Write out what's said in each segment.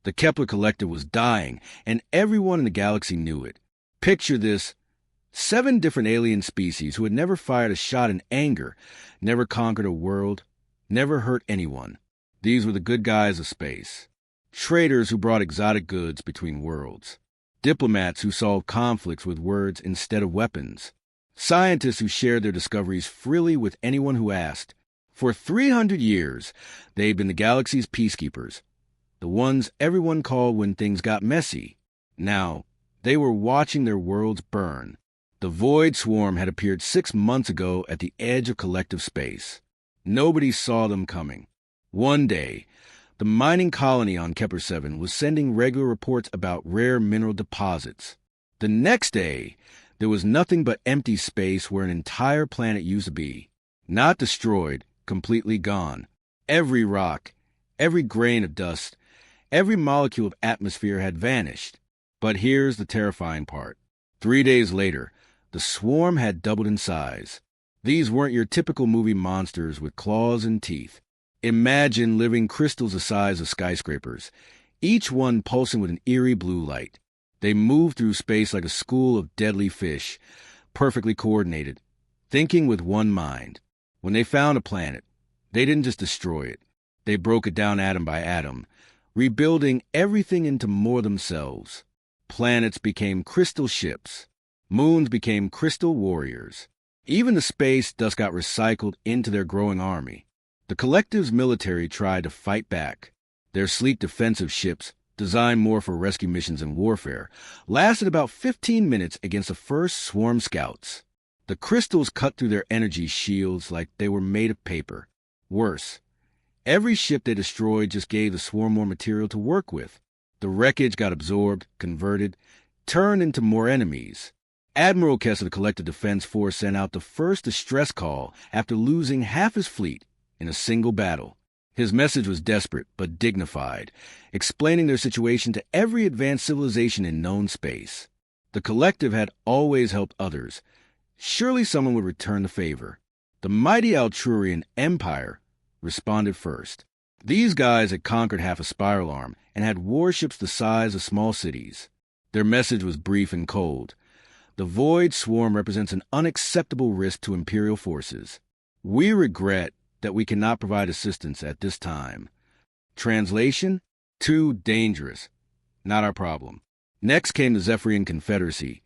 The Kepler Collective was dying, and everyone in the galaxy knew it. Picture this: 7 different alien species who had never fired a shot in anger, never conquered a world, never hurt anyone. These were the good guys of space. Traders who brought exotic goods between worlds. Diplomats who solved conflicts with words instead of weapons. Scientists who shared their discoveries freely with anyone who asked. For 300 years, they'd been the galaxy's peacekeepers, the ones everyone called when things got messy. Now, they were watching their worlds burn. The Void Swarm had appeared 6 months ago at the edge of collective space. Nobody saw them coming. One day, the mining colony on Kepler 7 was sending regular reports about rare mineral deposits. The next day, there was nothing but empty space where an entire planet used to be. Not destroyed, completely gone. Every rock, every grain of dust, every molecule of atmosphere had vanished. But here's the terrifying part. 3 days later, the swarm had doubled in size. These weren't your typical movie monsters with claws and teeth. Imagine living crystals the size of skyscrapers, each one pulsing with an eerie blue light. They moved through space like a school of deadly fish, perfectly coordinated, thinking with one mind. When they found a planet, they didn't just destroy it. They broke it down atom by atom, rebuilding everything into more themselves. Planets became crystal ships. Moons became crystal warriors. Even the space dust got recycled into their growing army. The Collective's military tried to fight back. Their sleek defensive ships, designed more for rescue missions and warfare, lasted about 15 minutes against the first swarm scouts. The crystals cut through their energy shields like they were made of paper. Worse, every ship they destroyed just gave the swarm more material to work with. The wreckage got absorbed, converted, turned into more enemies. Admiral Kess of the Collective Defense Force sent out the first distress call after losing half his fleet in a single battle. His message was desperate but dignified, explaining their situation to every advanced civilization in known space. The Collective had always helped others. Surely someone would return the favor. The mighty Altrurian Empire responded first. These guys had conquered half a spiral arm and had warships the size of small cities. Their message was brief and cold. The Void Swarm represents an unacceptable risk to Imperial forces. We regret that we cannot provide assistance at this time. Translation: too dangerous. Not our problem. Next came the Zephyrian Confederacy,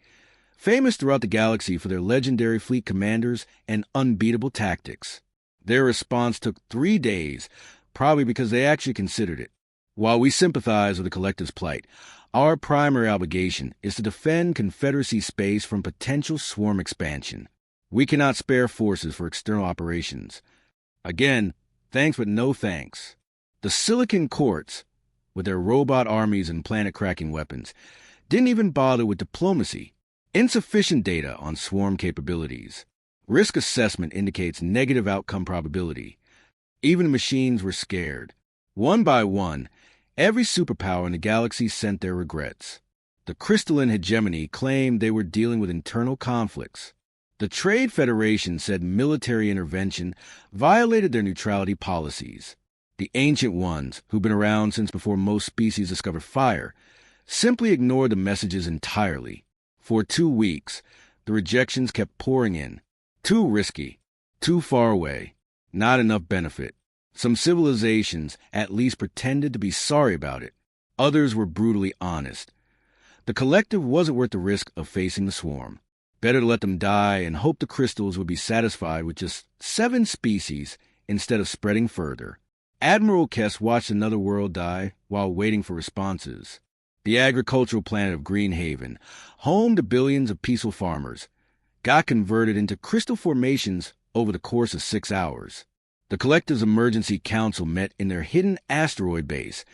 famous throughout the galaxy for their legendary fleet commanders and unbeatable tactics. Their response took 3 days, probably because they actually considered it. While we sympathize with the Collective's plight, our primary obligation is to defend Confederacy space from potential swarm expansion. We cannot spare forces for external operations. Again, thanks but no thanks. The Silicon Courts, with their robot armies and planet-cracking weapons, didn't even bother with diplomacy. Insufficient data on swarm capabilities. Risk assessment indicates negative outcome probability. Even the machines were scared. One by one, every superpower in the galaxy sent their regrets. The crystalline hegemony claimed they were dealing with internal conflicts. The Trade Federation said military intervention violated their neutrality policies. The Ancient Ones, who've been around since before most species discovered fire, simply ignored the messages entirely. For 2 weeks, the rejections kept pouring in. Too risky, too far away, not enough benefit. Some civilizations at least pretended to be sorry about it. Others were brutally honest. The Collective wasn't worth the risk of facing the swarm. Better to let them die and hope the crystals would be satisfied with just 7 species instead of spreading further. Admiral Kess watched another world die while waiting for responses. The agricultural planet of Greenhaven, home to billions of peaceful farmers, got converted into crystal formations over the course of 6 hours. The Collective's Emergency Council met in their hidden asteroid base,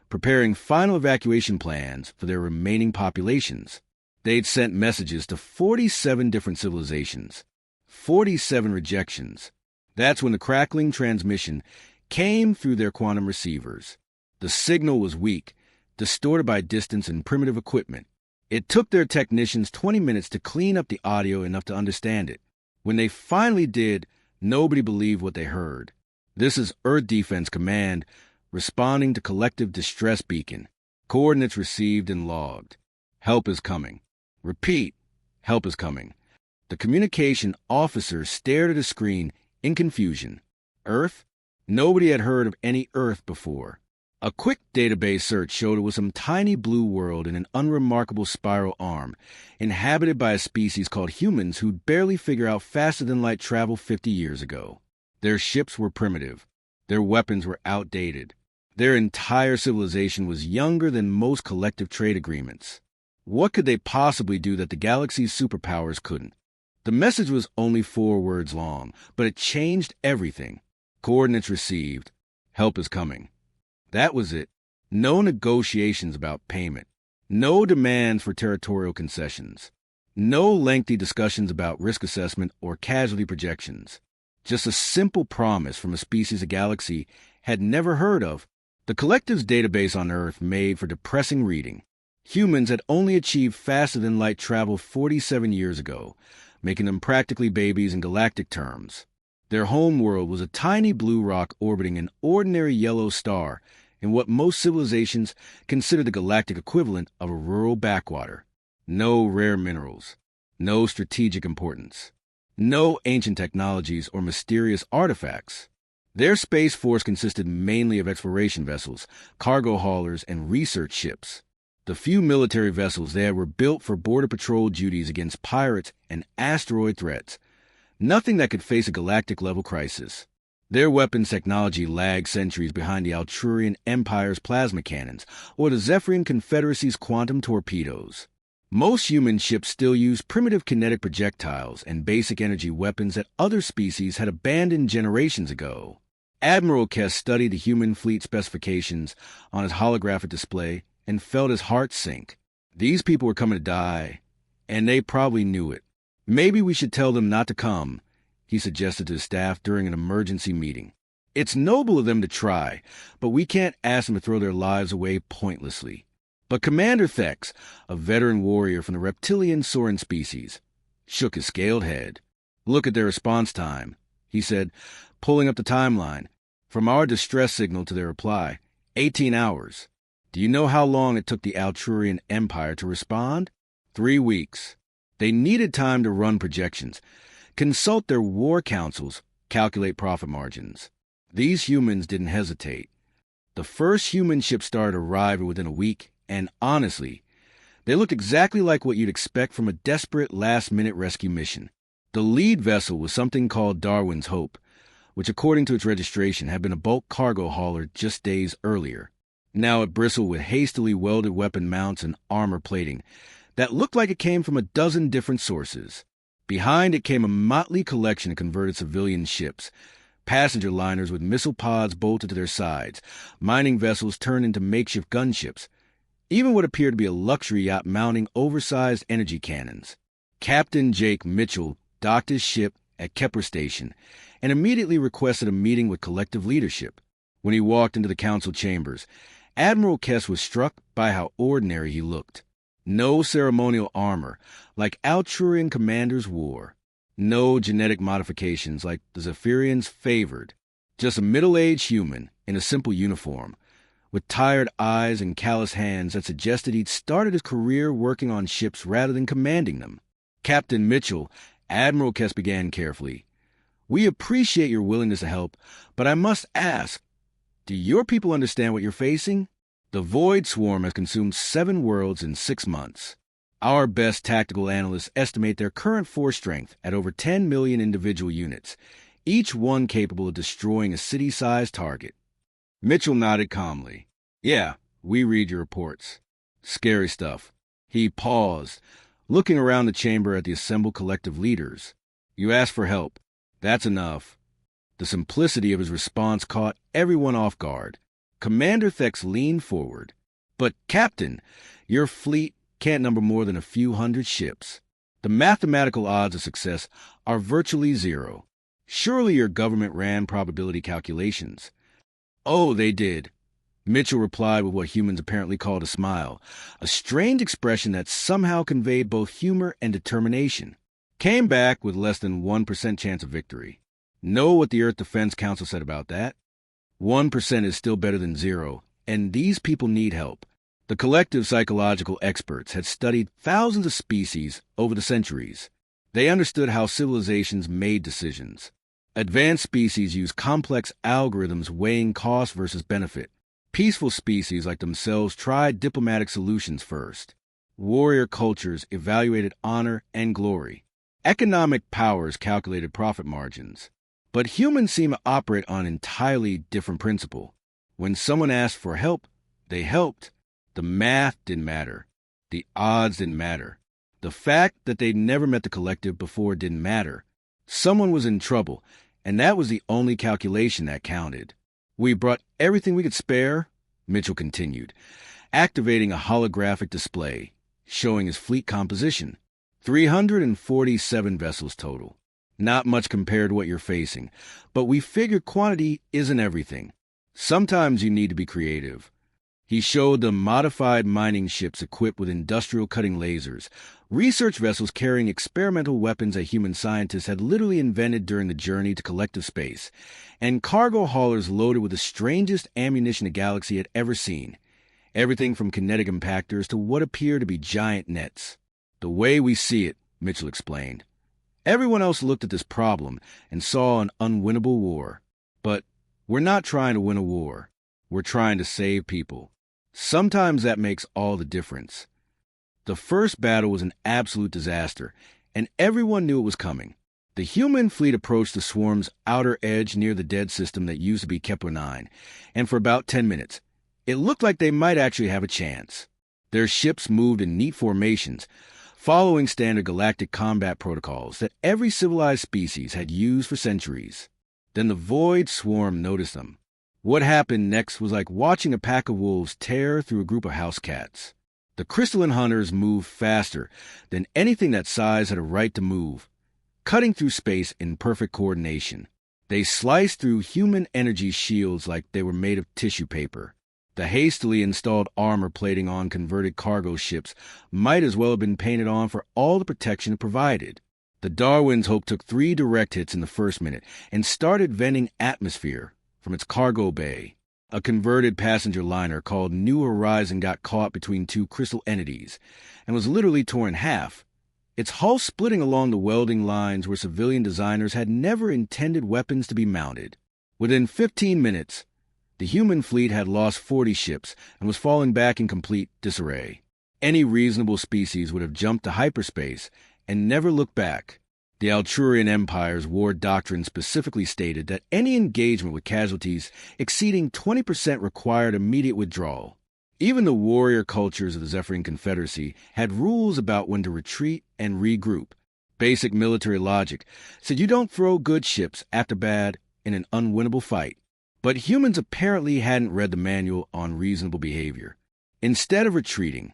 preparing final evacuation plans for their remaining populations. They'd sent messages to 47 different civilizations. 47 rejections. That's when the crackling transmission came through their quantum receivers. The signal was weak, distorted by distance and primitive equipment. It took their technicians 20 minutes to clean up the audio enough to understand it. When they finally did, nobody believed what they heard. This is Earth Defense Command responding to Collective Distress Beacon. Coordinates received and logged. Help is coming. Repeat. Help is coming. The communication officer stared at a screen in confusion. Earth? Nobody had heard of any Earth before. A quick database search showed it was some tiny blue world in an unremarkable spiral arm, inhabited by a species called humans who'd barely figure out faster-than-light travel 50 years ago. Their ships were primitive. Their weapons were outdated. Their entire civilization was younger than most collective trade agreements. What could they possibly do that the galaxy's superpowers couldn't? The message was only 4 words long, but it changed everything. Coordinates received. Help is coming. That was it. No negotiations about payment. No demands for territorial concessions. No lengthy discussions about risk assessment or casualty projections. Just a simple promise from a species a galaxy had never heard of. The collective's database on Earth made for depressing reading. Humans had only achieved faster-than-light travel 47 years ago, making them practically babies in galactic terms. Their home world was a tiny blue rock orbiting an ordinary yellow star in what most civilizations consider the galactic equivalent of a rural backwater. No rare minerals. No strategic importance. No ancient technologies or mysterious artifacts. Their space force consisted mainly of exploration vessels, cargo haulers, and research ships. The few military vessels they had were built for border patrol duties against pirates and asteroid threats. Nothing that could face a galactic-level crisis. Their weapons technology lagged centuries behind the Altrurian Empire's plasma cannons or the Zephyrian Confederacy's quantum torpedoes. Most human ships still use primitive kinetic projectiles and basic energy weapons that other species had abandoned generations ago. Admiral Kess studied the human fleet specifications on his holographic display and felt his heart sink. These people were coming to die, and they probably knew it. Maybe we should tell them not to come, he suggested to his staff during an emergency meeting. It's noble of them to try, but we can't ask them to throw their lives away pointlessly. But Commander Thex, a veteran warrior from the reptilian Soren species, shook his scaled head. Look at their response time, he said, pulling up the timeline. From our distress signal to their reply, 18 hours. Do you know how long it took the Altrurian Empire to respond? 3 weeks. They needed time to run projections, consult their war councils, calculate profit margins. These humans didn't hesitate. The first human ship started arriving within a week, and honestly, they looked exactly like what you'd expect from a desperate last-minute rescue mission. The lead vessel was something called Darwin's Hope, which according to its registration had been a bulk cargo hauler just days earlier. Now it bristled with hastily welded weapon mounts and armor plating that looked like it came from a dozen different sources. Behind it came a motley collection of converted civilian ships, passenger liners with missile pods bolted to their sides, mining vessels turned into makeshift gunships, even what appeared to be a luxury yacht mounting oversized energy cannons. Captain Jake Mitchell docked his ship at Kepler Station and immediately requested a meeting with collective leadership. When he walked into the council chambers, Admiral Kess was struck by how ordinary he looked. No ceremonial armor, like Altrurian commanders wore. No genetic modifications like the Zephyrians favored. Just a middle-aged human in a simple uniform, with tired eyes and callous hands that suggested he'd started his career working on ships rather than commanding them. Captain Mitchell, Admiral Kess began carefully. We appreciate your willingness to help, but I must ask, do your people understand what you're facing? The Void Swarm has consumed 7 worlds in 6 months. Our best tactical analysts estimate their current force strength at over 10 million individual units, each one capable of destroying a city-sized target. Mitchell nodded calmly. Yeah, we read your reports. Scary stuff. He paused, looking around the chamber at the assembled collective leaders. You asked for help. That's enough. The simplicity of his response caught everyone off guard. Commander Thex leaned forward. But, Captain, your fleet can't number more than a few hundred ships. The mathematical odds of success are virtually zero. Surely your government ran probability calculations. Oh, they did. Mitchell replied with what humans apparently called a smile, a strange expression that somehow conveyed both humor and determination. Came back with less than 1% chance of victory. Know what the Earth Defense Council said about that? 1% is still better than 0, and these people need help. The collective psychological experts had studied thousands of species over the centuries. They understood how civilizations made decisions. Advanced species used complex algorithms weighing cost versus benefit. Peaceful species like themselves tried diplomatic solutions first. Warrior cultures evaluated honor and glory. Economic powers calculated profit margins. But humans seem to operate on an entirely different principle. When someone asked for help, they helped. The math didn't matter. The odds didn't matter. The fact that they'd never met the collective before didn't matter. Someone was in trouble, and that was the only calculation that counted. We brought everything we could spare, Mitchell continued, activating a holographic display, showing his fleet composition. 347 vessels total. Not much compared to what you're facing, but we figured quantity isn't everything. Sometimes you need to be creative. He showed them modified mining ships equipped with industrial cutting lasers, research vessels carrying experimental weapons that human scientists had literally invented during the journey to collective space, and cargo haulers loaded with the strangest ammunition the galaxy had ever seen. Everything from kinetic impactors to what appear to be giant nets. The way we see it, Mitchell explained. Everyone else looked at this problem and saw an unwinnable war. But we're not trying to win a war. We're trying to save people. Sometimes that makes all the difference. The first battle was an absolute disaster, and everyone knew it was coming. The human fleet approached the swarm's outer edge near the dead system that used to be Kepler 9, and for about 10 minutes, it looked like they might actually have a chance. Their ships moved in neat formations, following standard galactic combat protocols that every civilized species had used for centuries. Then the void swarm noticed them. What happened next was like watching a pack of wolves tear through a group of house cats. The crystalline hunters moved faster than anything that size had a right to move, cutting through space in perfect coordination. They sliced through human energy shields like they were made of tissue paper. The hastily installed armor plating on converted cargo ships might as well have been painted on for all the protection it provided. The Darwin's Hope took 3 direct hits in the first minute and started venting atmosphere from its cargo bay. A converted passenger liner called New Horizon got caught between 2 crystal entities and was literally torn in half, its hull splitting along the welding lines where civilian designers had never intended weapons to be mounted. Within 15 minutes, the human fleet had lost 40 ships and was falling back in complete disarray. Any reasonable species would have jumped to hyperspace and never looked back. The Alturian Empire's war doctrine specifically stated that any engagement with casualties exceeding 20% required immediate withdrawal. Even the warrior cultures of the Zephyrian Confederacy had rules about when to retreat and regroup. Basic military logic said you don't throw good ships after bad in an unwinnable fight. But humans apparently hadn't read the manual on reasonable behavior. Instead of retreating,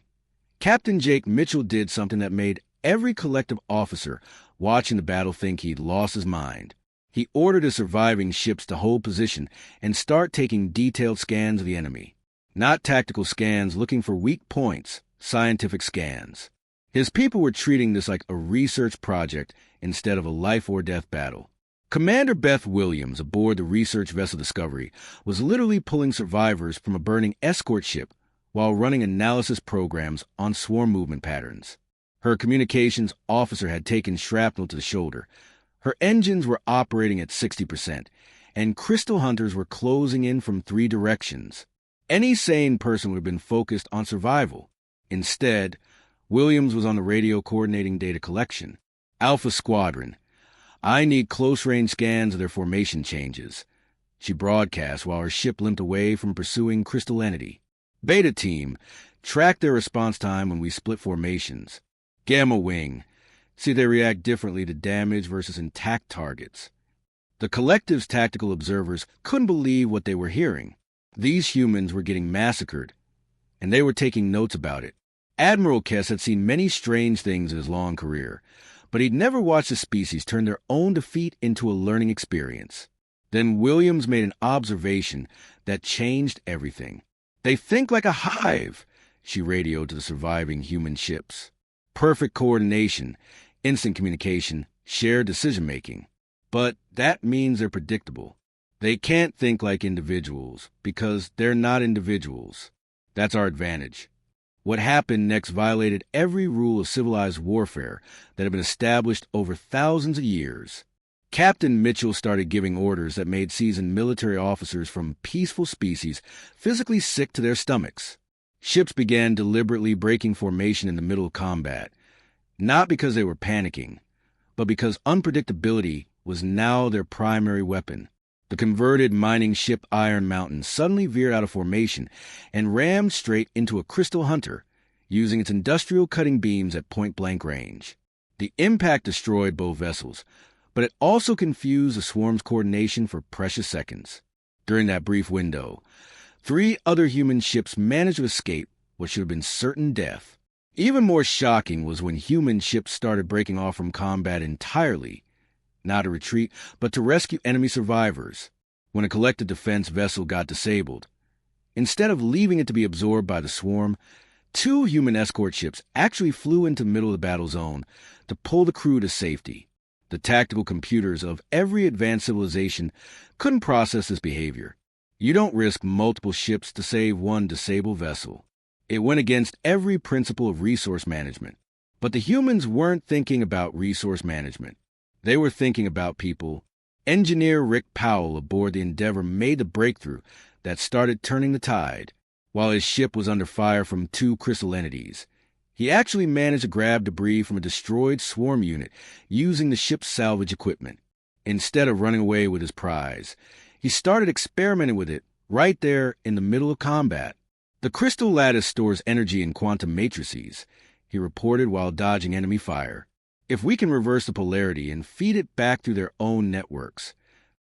Captain Jake Mitchell did something that made every collective officer watching the battle think he'd lost his mind. He ordered his surviving ships to hold position and start taking detailed scans of the enemy. Not tactical scans looking for weak points, scientific scans. His people were treating this like a research project instead of a life-or-death battle. Commander Beth Williams aboard the research vessel Discovery was literally pulling survivors from a burning escort ship while running analysis programs on swarm movement patterns. Her communications officer had taken shrapnel to the shoulder. Her engines were operating at 60%, and crystal hunters were closing in from 3 directions. Any sane person would have been focused on survival. Instead, Williams was on the radio coordinating data collection. Alpha Squadron, I need close-range scans of their formation changes, she broadcast while her ship limped away from pursuing crystal entity. Beta Team, track their response time when we split formations. Gamma Wing, see they react differently to damage versus intact targets. The collective's tactical observers couldn't believe what they were hearing. These humans were getting massacred, and they were taking notes about it. Admiral Kess had seen many strange things in his long career, but he'd never watched a species turn their own defeat into a learning experience. Then Williams made an observation that changed everything. They think like a hive, she radioed to the surviving human ships. Perfect coordination, instant communication, shared decision-making. But that means they're predictable. They can't think like individuals because they're not individuals. That's our advantage. What happened next violated every rule of civilized warfare that had been established over thousands of years. Captain Mitchell started giving orders that made seasoned military officers from peaceful species physically sick to their stomachs. Ships began deliberately breaking formation in the middle of combat, not because they were panicking, but because unpredictability was now their primary weapon. The converted mining ship Iron Mountain suddenly veered out of formation and rammed straight into a Crystal Hunter, using its industrial cutting beams at point-blank range. The impact destroyed both vessels, but it also confused the swarm's coordination for precious seconds. During that brief window, 3 other human ships managed to escape what should have been certain death. Even more shocking was when human ships started breaking off from combat entirely, not to retreat, but to rescue enemy survivors. When a collective defense vessel got disabled, instead of leaving it to be absorbed by the swarm, 2 human escort ships actually flew into the middle of the battle zone to pull the crew to safety. The tactical computers of every advanced civilization couldn't process this behavior. You don't risk multiple ships to save one disabled vessel. It went against every principle of resource management. But the humans weren't thinking about resource management. They were thinking about people. Engineer Rick Powell aboard the Endeavour made the breakthrough that started turning the tide. While his ship was under fire from 2 crystal entities, he actually managed to grab debris from a destroyed swarm unit using the ship's salvage equipment. Instead of running away with his prize, he started experimenting with it right there in the middle of combat. The crystal lattice stores energy in quantum matrices, he reported while dodging enemy fire. If we can reverse the polarity and feed it back through their own networks.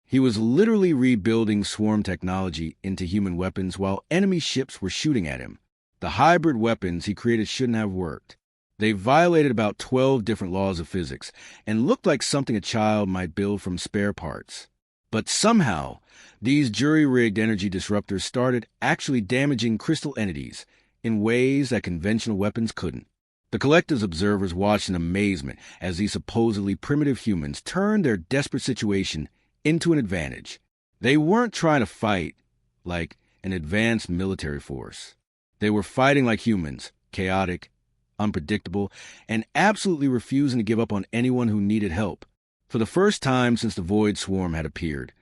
He was literally rebuilding swarm technology into human weapons while enemy ships were shooting at him. The hybrid weapons he created shouldn't have worked. They violated about 12 different laws of physics and looked like something a child might build from spare parts. But somehow, these jury-rigged energy disruptors started actually damaging crystal entities in ways that conventional weapons couldn't. The collective's observers watched in amazement as these supposedly primitive humans turned their desperate situation into an advantage. They weren't trying to fight like an advanced military force. They were fighting like humans, chaotic, unpredictable, and absolutely refusing to give up on anyone who needed help. For the first time since the Void Swarm had appeared,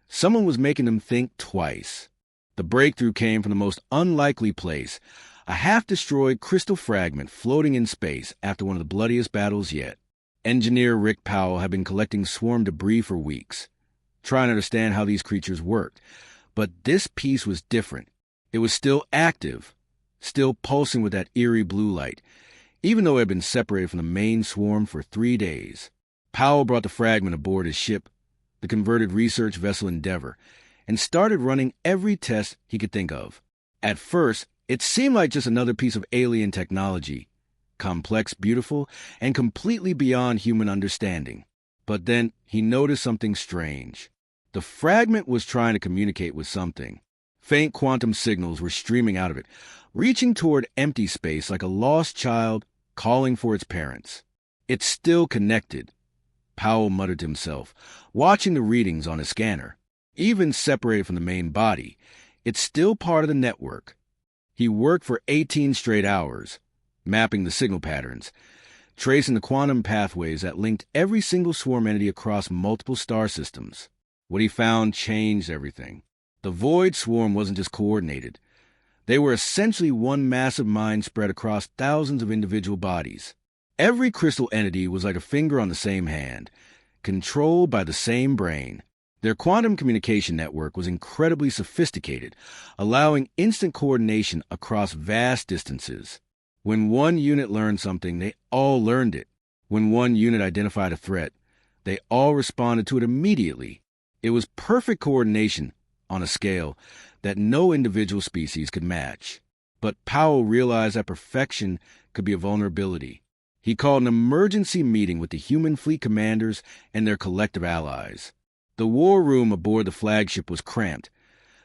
someone was making them think twice. The breakthrough came from the most unlikely place, a half-destroyed crystal fragment floating in space after one of the bloodiest battles yet. Engineer Rick Powell had been collecting swarm debris for weeks, trying to understand how these creatures worked. But this piece was different. It was still active, still pulsing with that eerie blue light, even though it had been separated from the main swarm for 3 days. Powell brought the fragment aboard his ship, the converted research vessel Endeavour, and started running every test he could think of. At first, it seemed like just another piece of alien technology, complex, beautiful, and completely beyond human understanding. But then he noticed something strange. The fragment was trying to communicate with something. Faint quantum signals were streaming out of it, reaching toward empty space like a lost child calling for its parents. It's still connected, Powell muttered to himself, watching the readings on his scanner. Even separated from the main body, it's still part of the network. He worked for 18 straight hours, mapping the signal patterns, tracing the quantum pathways that linked every single swarm entity across multiple star systems. What he found changed everything. The Void Swarm wasn't just coordinated. They were essentially one massive mind spread across thousands of individual bodies. Every crystal entity was like a finger on the same hand, controlled by the same brain. Their quantum communication network was incredibly sophisticated, allowing instant coordination across vast distances. When one unit learned something, they all learned it. When one unit identified a threat, they all responded to it immediately. It was perfect coordination on a scale that no individual species could match. But Powell realized that perfection could be a vulnerability. He called an emergency meeting with the human fleet commanders and their collective allies. The war room aboard the flagship was cramped,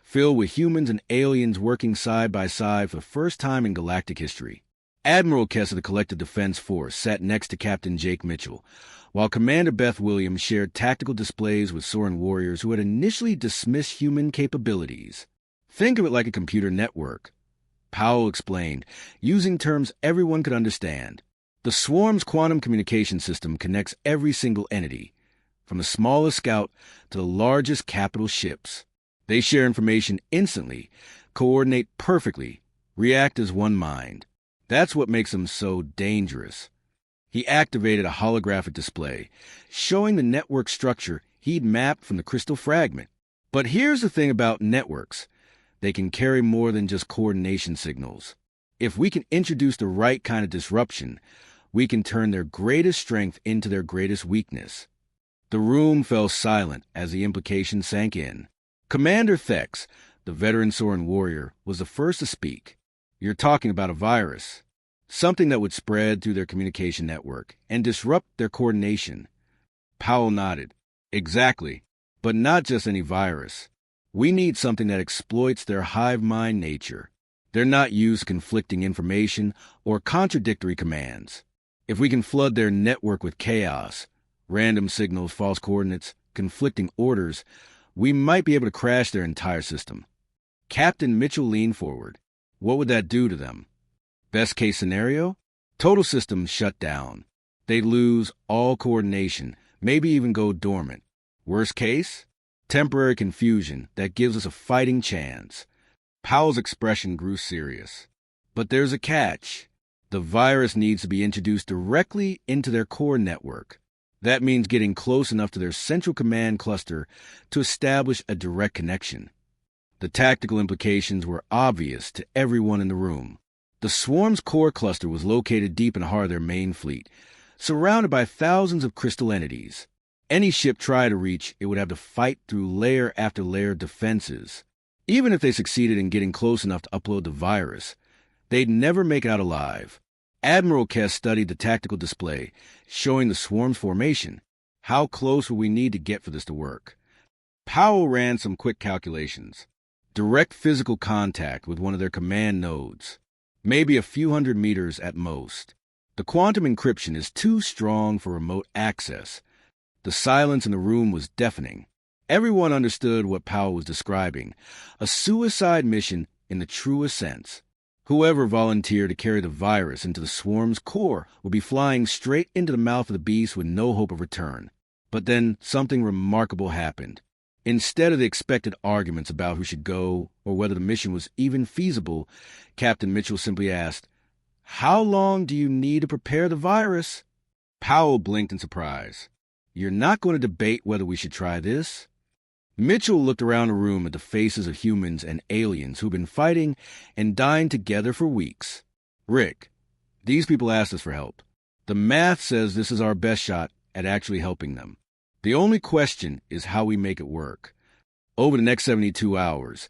filled with humans and aliens working side by side for the first time in galactic history. Admiral Kess of the Collective Defense Force sat next to Captain Jake Mitchell, while Commander Beth Williams shared tactical displays with Soren warriors who had initially dismissed human capabilities. Think of it like a computer network, Powell explained, using terms everyone could understand. The swarm's quantum communication system connects every single entity, from the smallest scout to the largest capital ships. They share information instantly, coordinate perfectly, react as one mind. That's what makes them so dangerous. He activated a holographic display, showing the network structure he'd mapped from the crystal fragment. But here's the thing about networks. They can carry more than just coordination signals. If we can introduce the right kind of disruption, we can turn their greatest strength into their greatest weakness. The room fell silent as the implication sank in. Commander Thex, the veteran Soren warrior, was the first to speak. You're talking about a virus. Something that would spread through their communication network and disrupt their coordination. Powell nodded. Exactly. But not just any virus. We need something that exploits their hive mind nature. They're not used to conflicting information or contradictory commands. If we can flood their network with chaos, random signals, false coordinates, conflicting orders, we might be able to crash their entire system. Captain Mitchell leaned forward. What would that do to them? Best case scenario? Total system shut down. They'd lose all coordination, maybe even go dormant. Worst case? Temporary confusion that gives us a fighting chance. Powell's expression grew serious. But there's a catch. The virus needs to be introduced directly into their core network. That means getting close enough to their central command cluster to establish a direct connection. The tactical implications were obvious to everyone in the room. The swarm's core cluster was located deep in the heart of their main fleet, surrounded by thousands of crystal entities. Any ship tried to reach, it would have to fight through layer after layer of defenses. Even if they succeeded in getting close enough to upload the virus, they'd never make it out alive. Admiral Kess studied the tactical display, showing the swarm's formation. How close would we need to get for this to work? Powell ran some quick calculations. Direct physical contact with one of their command nodes. Maybe a few hundred meters at most. The quantum encryption is too strong for remote access. The silence in the room was deafening. Everyone understood what Powell was describing, a suicide mission in the truest sense. Whoever volunteered to carry the virus into the swarm's core would be flying straight into the mouth of the beast with no hope of return. But then something remarkable happened. Instead of the expected arguments about who should go or whether the mission was even feasible, Captain Mitchell simply asked, "How long do you need to prepare the virus?" Powell blinked in surprise. "You're not going to debate whether we should try this?" Mitchell looked around the room at the faces of humans and aliens who'd been fighting and dying together for weeks. "Rick, these people asked us for help. The math says this is our best shot at actually helping them. The only question is how we make it work." Over the next 72 hours,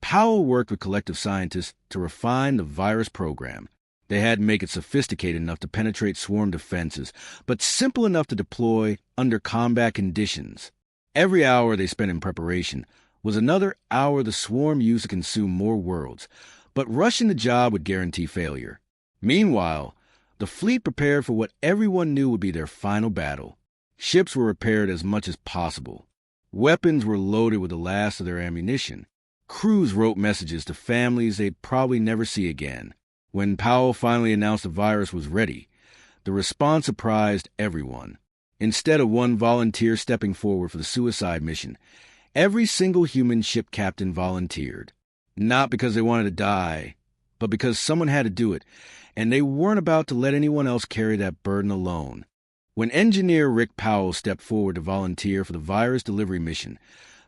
Powell worked with collective scientists to refine the virus program. They had to make it sophisticated enough to penetrate swarm defenses, but simple enough to deploy under combat conditions. Every hour they spent in preparation was another hour the swarm used to consume more worlds, but rushing the job would guarantee failure. Meanwhile, the fleet prepared for what everyone knew would be their final battle. Ships were repaired as much as possible. Weapons were loaded with the last of their ammunition. Crews wrote messages to families they'd probably never see again. When Powell finally announced the virus was ready, the response surprised everyone. Instead of one volunteer stepping forward for the suicide mission, every single human ship captain volunteered. Not because they wanted to die, but because someone had to do it, and they weren't about to let anyone else carry that burden alone. When engineer Rick Powell stepped forward to volunteer for the virus delivery mission,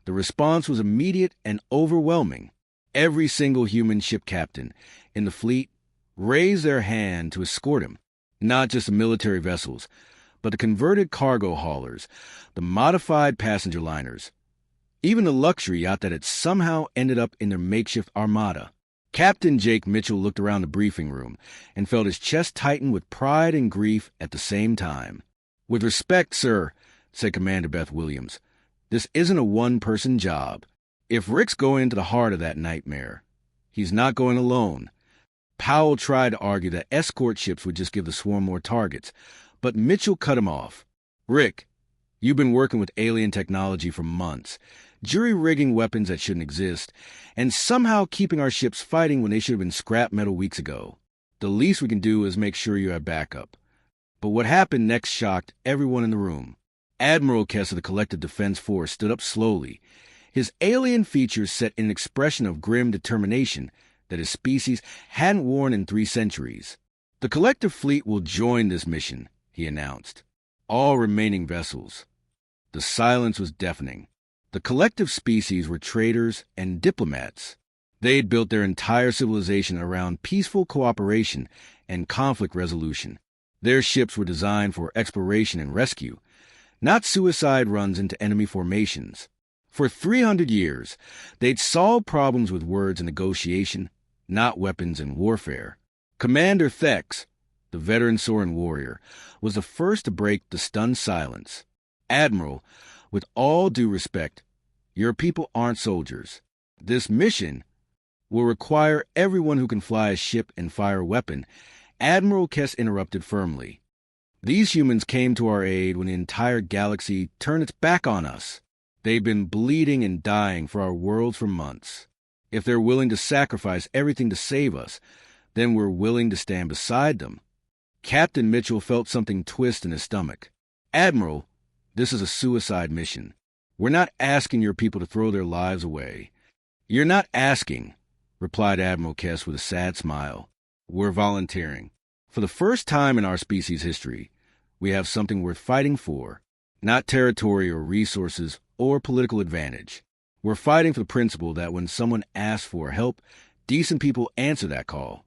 the response was immediate and overwhelming. Every single human ship captain in the fleet raised their hand to escort him, not just the military vessels, but the converted cargo haulers, the modified passenger liners, even the luxury yacht that had somehow ended up in their makeshift armada. Captain Jake Mitchell looked around the briefing room and felt his chest tighten with pride and grief at the same time. "With respect, sir," said Commander Beth Williams, "this isn't a one-person job. If Rick's going into the heart of that nightmare, he's not going alone." Powell tried to argue that escort ships would just give the swarm more targets, but Mitchell cut him off. "Rick, you've been working with alien technology for months. jury-rigging weapons that shouldn't exist, and somehow keeping our ships fighting when they should have been scrap metal weeks ago. The least we can do is make sure you have backup. But what happened next shocked everyone in the room. Admiral Kess of the Collective Defense Force stood up slowly. His alien features set an expression of grim determination that his species hadn't worn in 3 centuries. The Collective Fleet will join this mission, he announced. All remaining vessels. The silence was deafening. The Collective species were traders and diplomats. They had built their entire civilization around peaceful cooperation and conflict resolution. Their ships were designed for exploration and rescue, not suicide runs into enemy formations. For 300 years, they'd solved problems with words and negotiation, not weapons and warfare. Commander Thex, the veteran Soren warrior, was the first to break the stunned silence. Admiral, with all due respect, your people aren't soldiers. This mission will require everyone who can fly a ship and fire a weapon. Admiral Kess interrupted firmly. These humans came to our aid when the entire galaxy turned its back on us. They've been bleeding and dying for our worlds for months. If they're willing to sacrifice everything to save us, then we're willing to stand beside them. Captain Mitchell felt something twist in his stomach. Admiral, this is a suicide mission. We're not asking your people to throw their lives away. You're not asking, replied Admiral Kess with a sad smile. We're volunteering. For the first time in our species' history, we have something worth fighting for, not territory or resources or political advantage. We're fighting for the principle that when someone asks for help, decent people answer that call.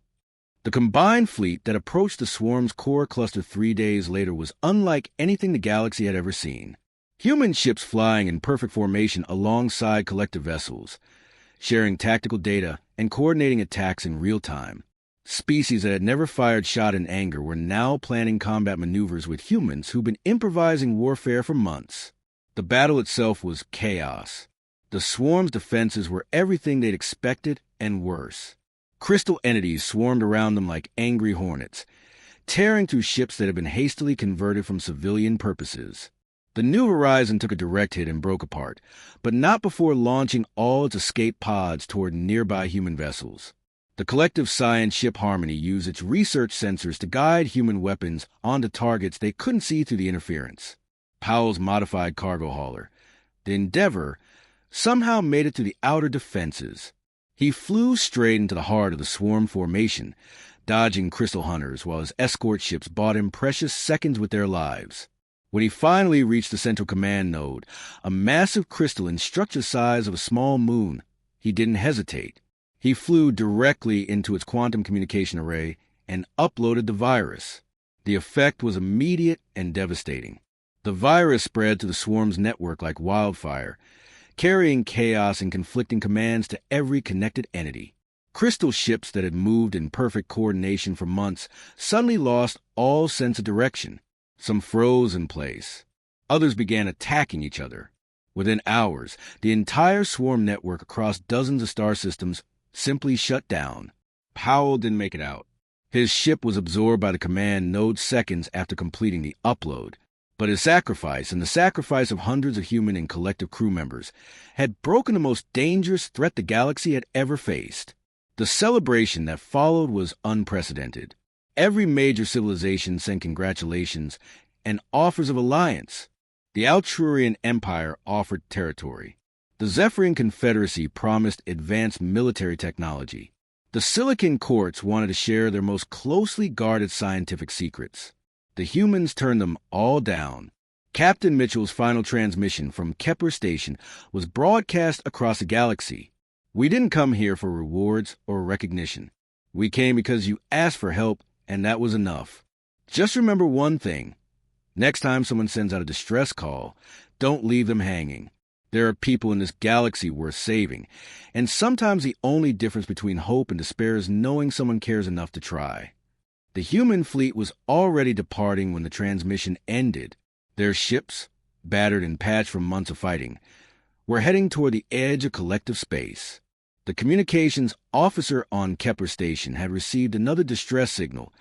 The combined fleet that approached the swarm's core cluster 3 days later was unlike anything the galaxy had ever seen. Human ships flying in perfect formation alongside collective vessels, sharing tactical data and coordinating attacks in real time. Species that had never fired shot in anger were now planning combat maneuvers with humans who'd been improvising warfare for months. The battle itself was chaos. The swarm's defenses were everything they'd expected and worse. Crystal entities swarmed around them like angry hornets, tearing through ships that had been hastily converted from civilian purposes. The New Horizon took a direct hit and broke apart, but not before launching all its escape pods toward nearby human vessels. The collective science ship Harmony used its research sensors to guide human weapons onto targets they couldn't see through the interference. Powell's modified cargo hauler, the Endeavor, somehow made it to the outer defenses. He flew straight into the heart of the swarm formation, dodging crystal hunters while his escort ships bought him precious seconds with their lives. When he finally reached the central command node, a massive crystal in structure size of a small moon, he didn't hesitate. He flew directly into its quantum communication array and uploaded the virus. The effect was immediate and devastating. The virus spread to the swarm's network like wildfire, carrying chaos and conflicting commands to every connected entity. Crystal ships that had moved in perfect coordination for months suddenly lost all sense of direction. Some froze in place. Others began attacking each other. Within hours, the entire swarm network across dozens of star systems simply shut down. Powell didn't make it out. His ship was absorbed by the command node seconds after completing the upload. But his sacrifice, and the sacrifice of hundreds of human and collective crew members, had broken the most dangerous threat the galaxy had ever faced. The celebration that followed was unprecedented. Every major civilization sent congratulations and offers of alliance. The Alturian Empire offered territory. The Zephyrian Confederacy promised advanced military technology. The Silicon Courts wanted to share their most closely guarded scientific secrets. The humans turned them all down. Captain Mitchell's final transmission from Kepler Station was broadcast across the galaxy. We didn't come here for rewards or recognition. We came because you asked for help, and that was enough. Just remember one thing. Next time someone sends out a distress call, don't leave them hanging. There are people in this galaxy worth saving, and sometimes the only difference between hope and despair is knowing someone cares enough to try. The human fleet was already departing when the transmission ended. Their ships, battered and patched from months of fighting, were heading toward the edge of collective space. The communications officer on Kepler Station had received another distress signal,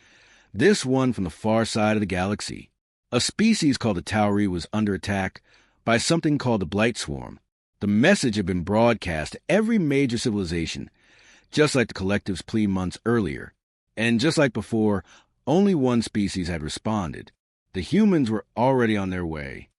this one from the far side of the galaxy. A species called the Tauri was under attack by something called the Blight Swarm. The message had been broadcast to every major civilization, just like the collective's plea months earlier. And just like before, only one species had responded. The humans were already on their way.